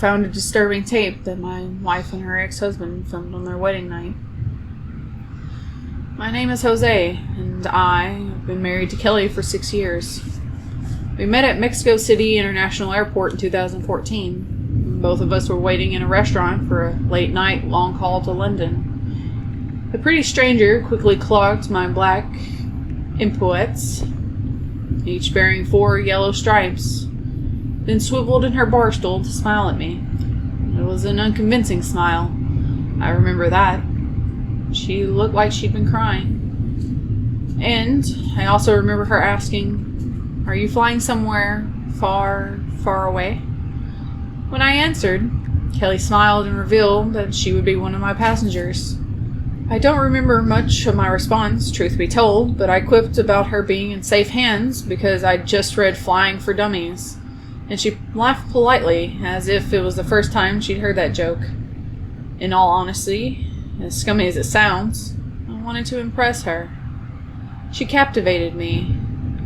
found a disturbing tape that my wife and her ex-husband filmed on their wedding night. My name is Jose, and I have been married to Kelly for 6 years. We met at Mexico City International Airport in 2014. Both of us were waiting in a restaurant for a late-night long haul to London. The pretty stranger quickly clocked my black inputs, each bearing 4 yellow stripes, then swiveled in her bar stool to smile at me. It was an unconvincing smile. I remember that. She looked like she'd been crying. And I also remember her asking, "Are you flying somewhere far, far away?" When I answered, Kelly smiled and revealed that she would be one of my passengers. I don't remember much of my response, truth be told, but I quipped about her being in safe hands because I'd just read Flying for Dummies, and she laughed politely, as if it was the first time she'd heard that joke. In all honesty, as scummy as it sounds, I wanted to impress her. She captivated me.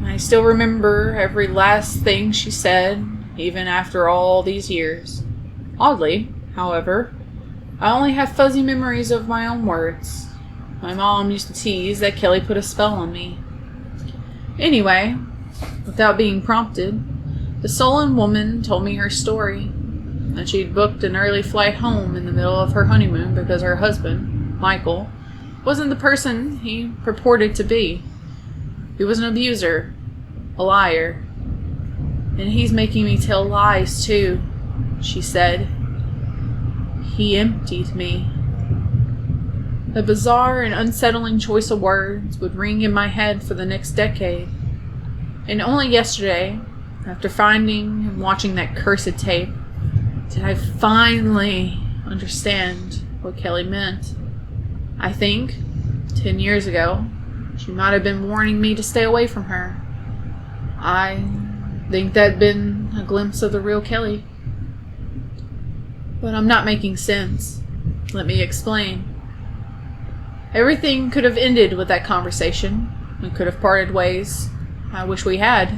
I still remember every last thing she said, even after all these years. Oddly, however, I only have fuzzy memories of my own words. My mom used to tease that Kelly put a spell on me. Anyway, without being prompted, the sullen woman told me her story. That she'd booked an early flight home in the middle of her honeymoon because her husband, Michael, wasn't the person he purported to be. He was an abuser, a liar. "And he's making me tell lies too," she said. "He emptied me." The bizarre and unsettling choice of words would ring in my head for the next decade. And only yesterday, after finding and watching that cursed tape, did I finally understand what Kelly meant. I think, 10 years ago, she might have been warning me to stay away from her. I think that'd been a glimpse of the real Kelly. But I'm not making sense. Let me explain. Everything could have ended with that conversation. We could have parted ways. I wish we had.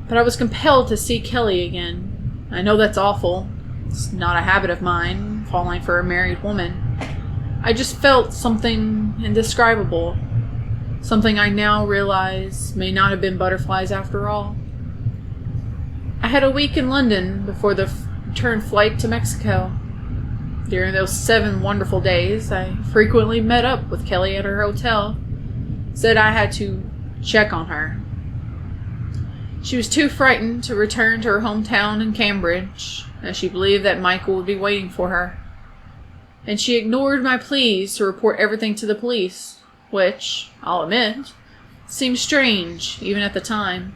But I was compelled to see Kelly again. I know that's awful. It's not a habit of mine, falling for a married woman. I just felt something indescribable. Something I now realize may not have been butterflies after all. I had a week in London before the return flight to Mexico. During those 7 wonderful days, I frequently met up with Kelly at her hotel. Said I had to check on her. She was too frightened to return to her hometown in Cambridge, as she believed that Michael would be waiting for her. And she ignored my pleas to report everything to the police, which, I'll admit, seemed strange even at the time.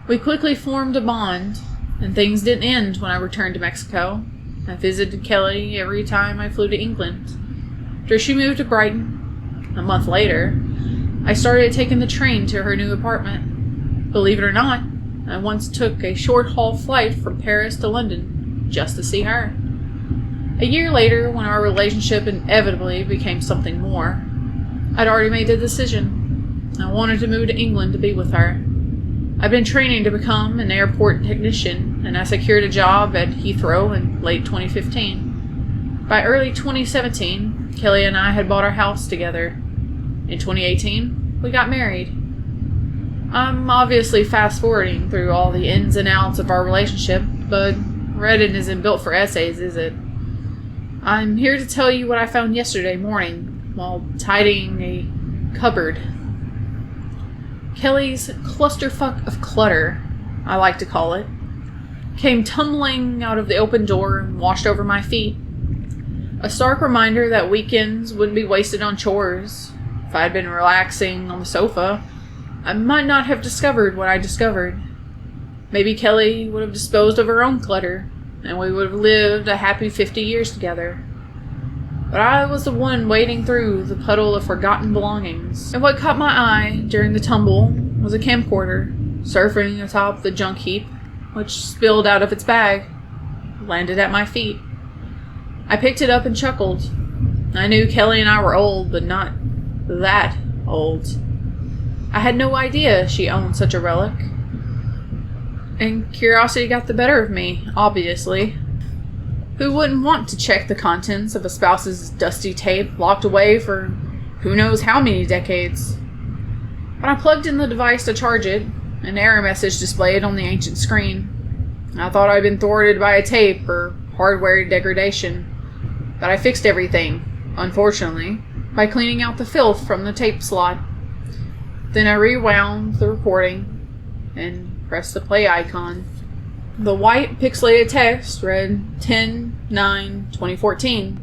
We quickly formed a bond, and things didn't end when I returned to Mexico. I visited Kelly every time I flew to England. After she moved to Brighton, a month later, I started taking the train to her new apartment. Believe it or not, I once took a short-haul flight from Paris to London just to see her. A year later, when our relationship inevitably became something more, I'd already made the decision. I wanted to move to England to be with her. I'd been training to become an airport technician, and I secured a job at Heathrow in late 2015. By early 2017, Kelly and I had bought our house together. In 2018, we got married. I'm obviously fast-forwarding through all the ins and outs of our relationship, but Reddit isn't built for essays, is it? I'm here to tell you what I found yesterday morning while tidying a cupboard. Kelly's clusterfuck of clutter, I like to call it, came tumbling out of the open door and washed over my feet. A stark reminder that weekends wouldn't be wasted on chores. If I'd been relaxing on the sofa, I might not have discovered what I discovered. Maybe Kelly would have disposed of her own clutter, and we would have lived a happy 50 years together. But I was the one wading through the puddle of forgotten belongings, and what caught my eye during the tumble was a camcorder surfing atop the junk heap, which spilled out of its bag, landed at my feet. I picked it up and chuckled. I knew Kelly and I were old, but not that old. I had no idea she owned such a relic. And curiosity got the better of me, obviously. Who wouldn't want to check the contents of a spouse's dusty tape locked away for who knows how many decades? When I plugged in the device to charge it, an error message displayed on the ancient screen. I thought I'd been thwarted by a tape or hardware degradation, but I fixed everything, unfortunately, by cleaning out the filth from the tape slot. Then I rewound the recording and pressed the play icon. The white pixelated text read 10/9/2014.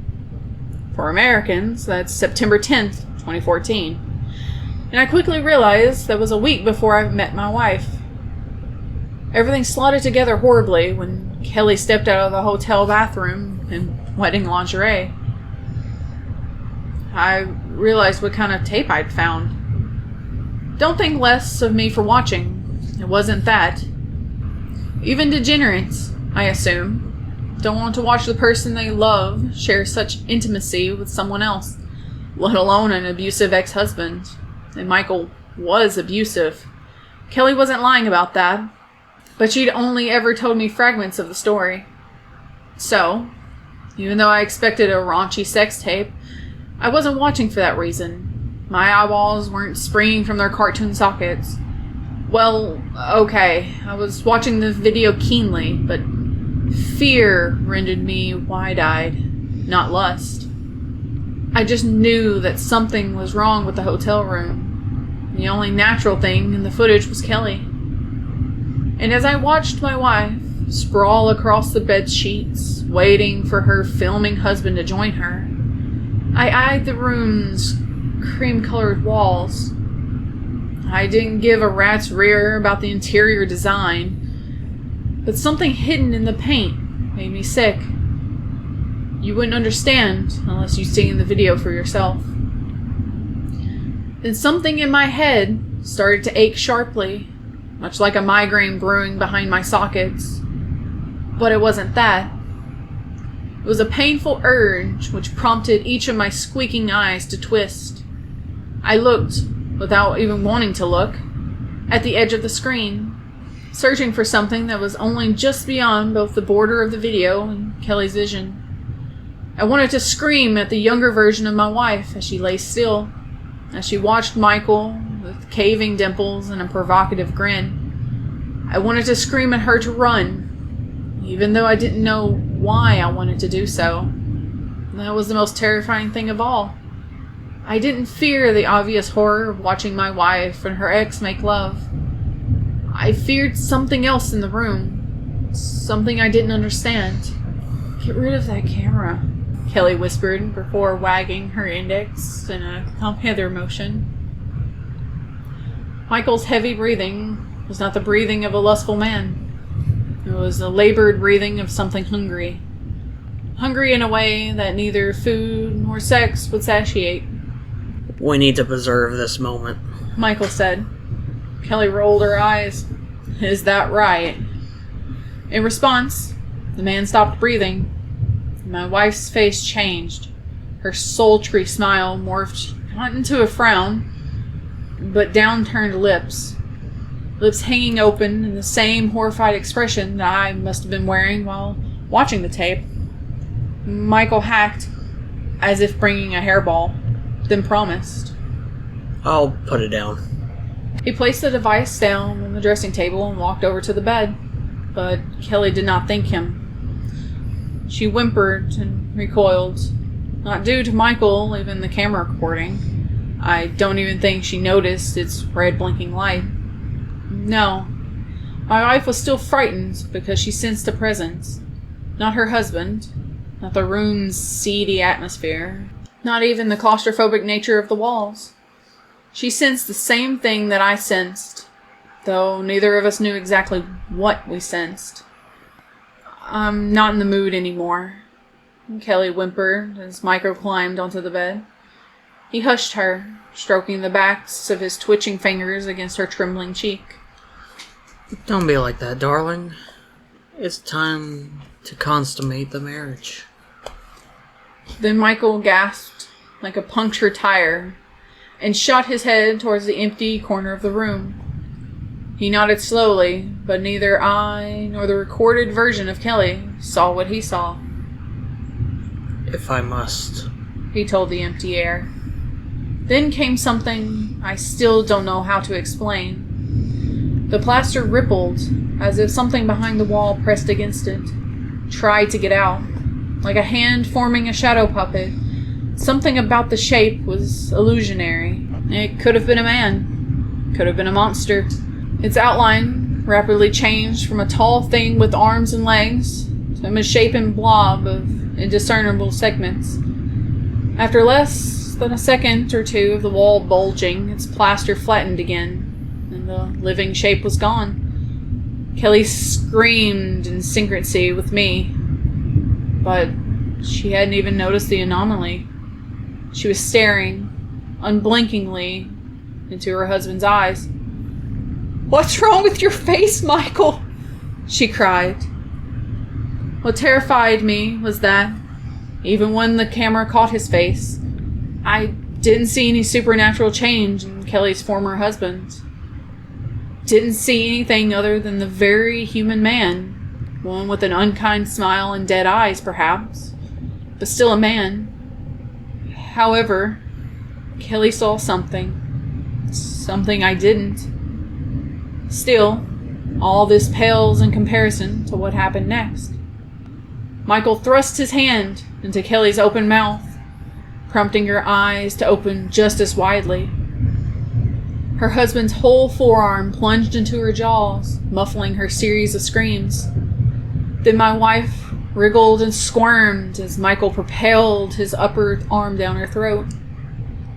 For Americans, that's September 10th, 2014. And I quickly realized that was a week before I met my wife. Everything slotted together horribly when Kelly stepped out of the hotel bathroom in wedding lingerie. I realized what kind of tape I'd found. Don't think less of me for watching. It wasn't that. Even degenerates, I assume, don't want to watch the person they love share such intimacy with someone else, let alone an abusive ex-husband. And Michael was abusive. Kelly wasn't lying about that, but she'd only ever told me fragments of the story. So, even though I expected a raunchy sex tape, I wasn't watching for that reason. My eyeballs weren't springing from their cartoon sockets. Well, okay, I was watching the video keenly, but fear rendered me wide-eyed, not lust. I just knew that something was wrong with the hotel room. The only natural thing in the footage was Kelly. And as I watched my wife sprawl across the bed sheets, waiting for her filming husband to join her, I eyed the room's cream-colored walls. I didn't give a rat's rear about the interior design, but something hidden in the paint made me sick. You wouldn't understand unless you'd seen the video for yourself. Then something in my head started to ache sharply, much like a migraine brewing behind my sockets. But it wasn't that. It was a painful urge which prompted each of my squeaking eyes to twist. I looked, without even wanting to look, at the edge of the screen, searching for something that was only just beyond both the border of the video and Kelly's vision. I wanted to scream at the younger version of my wife as she lay still, as she watched Michael with caving dimples and a provocative grin. I wanted to scream at her to run, even though I didn't know why I wanted to do so. That was the most terrifying thing of all. I didn't fear the obvious horror of watching my wife and her ex make love. I feared something else in the room. Something I didn't understand. "Get rid of that camera," Kelly whispered before wagging her index in a Come Hither motion. Michael's heavy breathing was not the breathing of a lustful man. It was the labored breathing of something hungry. Hungry in a way that neither food nor sex would satiate. "We need to preserve this moment," Michael said. Kelly rolled her eyes. "Is that right?" In response, the man stopped breathing. My wife's face changed. Her sultry smile morphed not into a frown, but downturned lips. Lips hanging open in the same horrified expression that I must have been wearing while watching the tape. Michael hacked, as if bringing a hairball, then promised. "I'll put it down." He placed the device down on the dressing table and walked over to the bed, but Kelly did not thank him. She whimpered and recoiled, not due to Michael leaving the camera recording. I don't even think she noticed its red blinking light. No, my wife was still frightened because she sensed a presence. Not her husband, not the room's seedy atmosphere, not even the claustrophobic nature of the walls. She sensed the same thing that I sensed, though neither of us knew exactly what we sensed. "I'm not in the mood anymore," Kelly whimpered as Michael climbed onto the bed. He hushed her, stroking the backs of his twitching fingers against her trembling cheek. "Don't be like that, darling. It's time to consummate the marriage." Then Michael gasped like a punctured tire and shot his head towards the empty corner of the room. He nodded slowly, but neither I nor the recorded version of Kelly saw what he saw. if I must," he told the empty air. Then came something I still don't know how to explain. The plaster rippled, as if something behind the wall pressed against it, tried to get out, like a hand forming a shadow puppet. Something about the shape was illusionary. It could have been a man, could have been a monster. Its outline rapidly changed from a tall thing with arms and legs to a misshapen blob of indiscernible segments. After less than a second or two of the wall bulging, its plaster flattened again, and the living shape was gone. Kelly screamed in synchrony with me, but she hadn't even noticed the anomaly. She was staring, unblinkingly, into her husband's eyes. "What's wrong with your face, Michael?" she cried. What terrified me was that, even when the camera caught his face, I didn't see any supernatural change in Kelly's former husband. Didn't see anything other than the very human man, one with an unkind smile and dead eyes, perhaps, but still a man. However, Kelly saw something I didn't. Still, all this pales in comparison to what happened next. Michael thrust his hand into Kelly's open mouth, prompting her eyes to open just as widely. Her husband's whole forearm plunged into her jaws, muffling her series of screams. Then my wife wriggled and squirmed as Michael propelled his upper arm down her throat,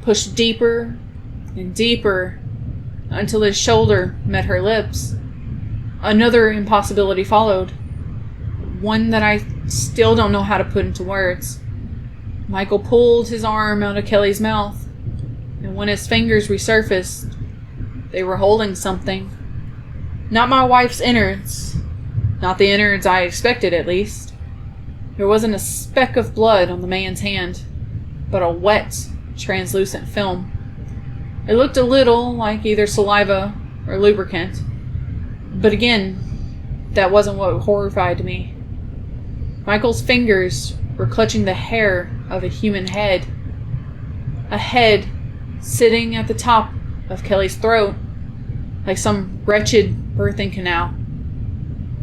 pushed deeper and deeper until his shoulder met her lips. Another impossibility followed, one that I still don't know how to put into words. Michael pulled his arm out of Kelly's mouth, and when his fingers resurfaced, they were holding something. Not my wife's innards. Not the innards I expected, at least. There wasn't a speck of blood on the man's hand, but a wet, translucent film. It looked a little like either saliva or lubricant. But again, that wasn't what horrified me. Michael's fingers were clutching the hair of a human head. A head sitting at the top of Kelly's throat, like some wretched birthing canal.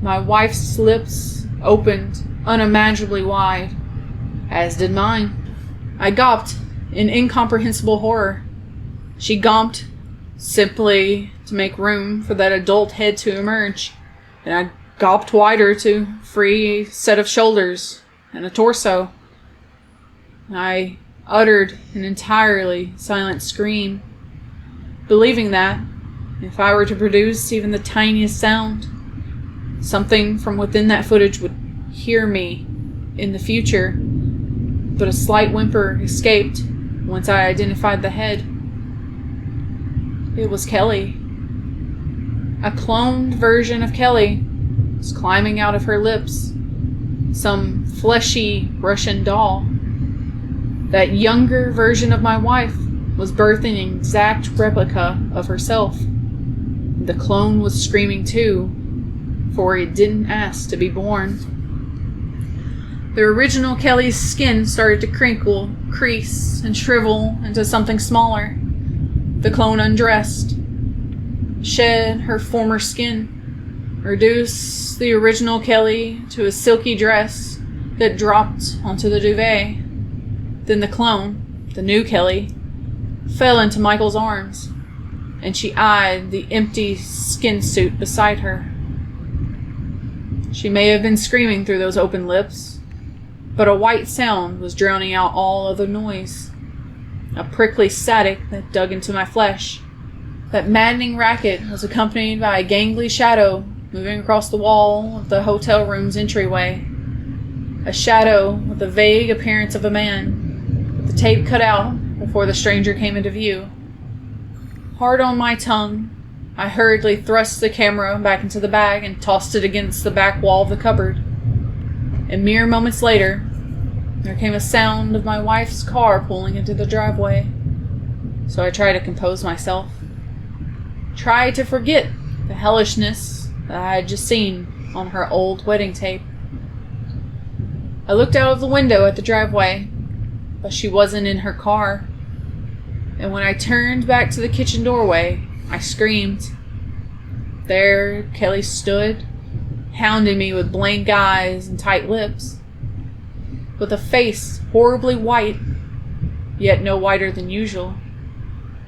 My wife's lips opened unimaginably wide, as did mine. I gawped in incomprehensible horror. She gawped simply to make room for that adult head to emerge, and I gawped wider to free a set of shoulders and a torso. I uttered an entirely silent scream, believing that, if I were to produce even the tiniest sound, something from within that footage would hear me in the future. But a slight whimper escaped once I identified the head. It was Kelly. A cloned version of Kelly was climbing out of her lips. Some fleshy Russian doll. That younger version of my wife was birthing an exact replica of herself. The clone was screaming too, for it didn't ask to be born. The original Kelly's skin started to crinkle, crease, and shrivel into something smaller. The clone undressed, shed her former skin, reduced the original Kelly to a silky dress that dropped onto the duvet. Then the clone, the new Kelly, fell into Michael's arms, and she eyed the empty skin suit beside her. She may have been screaming through those open lips, but a white sound was drowning out all other noise. A prickly static that dug into my flesh. That maddening racket was accompanied by a gangly shadow moving across the wall of the hotel room's entryway. A shadow with the vague appearance of a man, with the tape cut out before the stranger came into view. Hard on my tongue, I hurriedly thrust the camera back into the bag and tossed it against the back wall of the cupboard. And mere moments later, there came a sound of my wife's car pulling into the driveway. So I tried to compose myself. Tried to forget the hellishness that I had just seen on her old wedding tape. I looked out of the window at the driveway, but she wasn't in her car. And when I turned back to the kitchen doorway, I screamed. There, Kelly stood, hounding me with blank eyes and tight lips, with a face horribly white, yet no whiter than usual.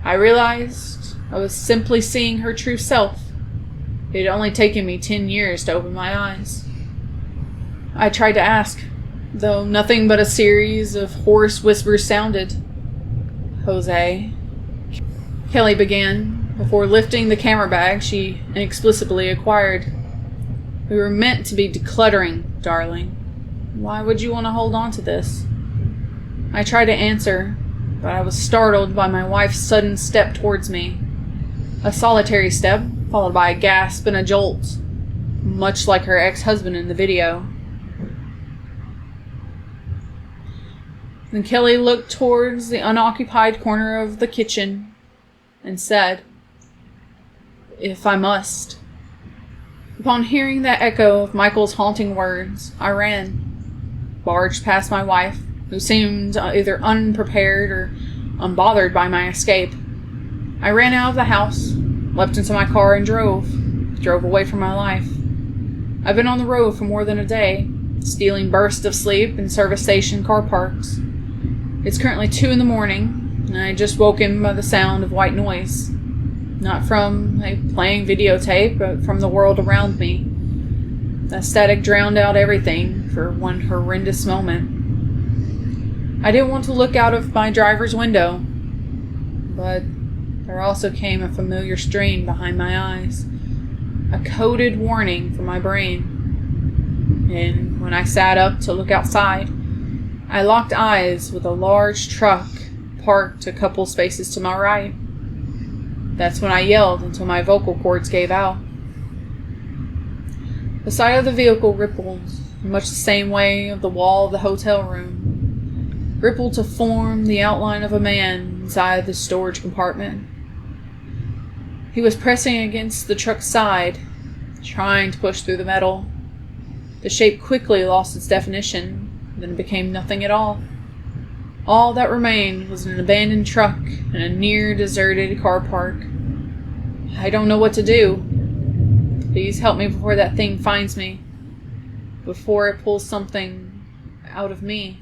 I realized I was simply seeing her true self. It had only taken me 10 years to open my eyes. I tried to ask, though nothing but a series of hoarse whispers sounded. Jose, Kelly began, before lifting the camera bag she inexplicably acquired. We were meant to be decluttering, darling. Why would you want to hold on to this? I tried to answer, but I was startled by my wife's sudden step towards me. A solitary step, followed by a gasp and a jolt, much like her ex-husband in the video. Then Kelly looked towards the unoccupied corner of the kitchen and said, "If I must." Upon hearing that echo of Michael's haunting words, I ran, barged past my wife, who seemed either unprepared or unbothered by my escape. I ran out of the house, leapt into my car and drove away from my life. I've been on the road for more than a day, stealing bursts of sleep in service station car parks. It's currently 2 a.m, and I just woken by the sound of white noise. Not from a playing videotape, but from the world around me. That static drowned out everything for one horrendous moment. I didn't want to look out of my driver's window, but there also came a familiar strain behind my eyes, a coded warning from my brain. And when I sat up to look outside, I locked eyes with a large truck parked a couple spaces to my right. That's when I yelled until my vocal cords gave out. The side of the vehicle rippled in much the same way of the wall of the hotel room, rippled to form the outline of a man inside the storage compartment. He was pressing against the truck's side, trying to push through the metal. The shape quickly lost its definition, then became nothing at all. All that remained was an abandoned truck in a near-deserted car park. I don't know what to do. Please help me before that thing finds me, before it pulls something out of me.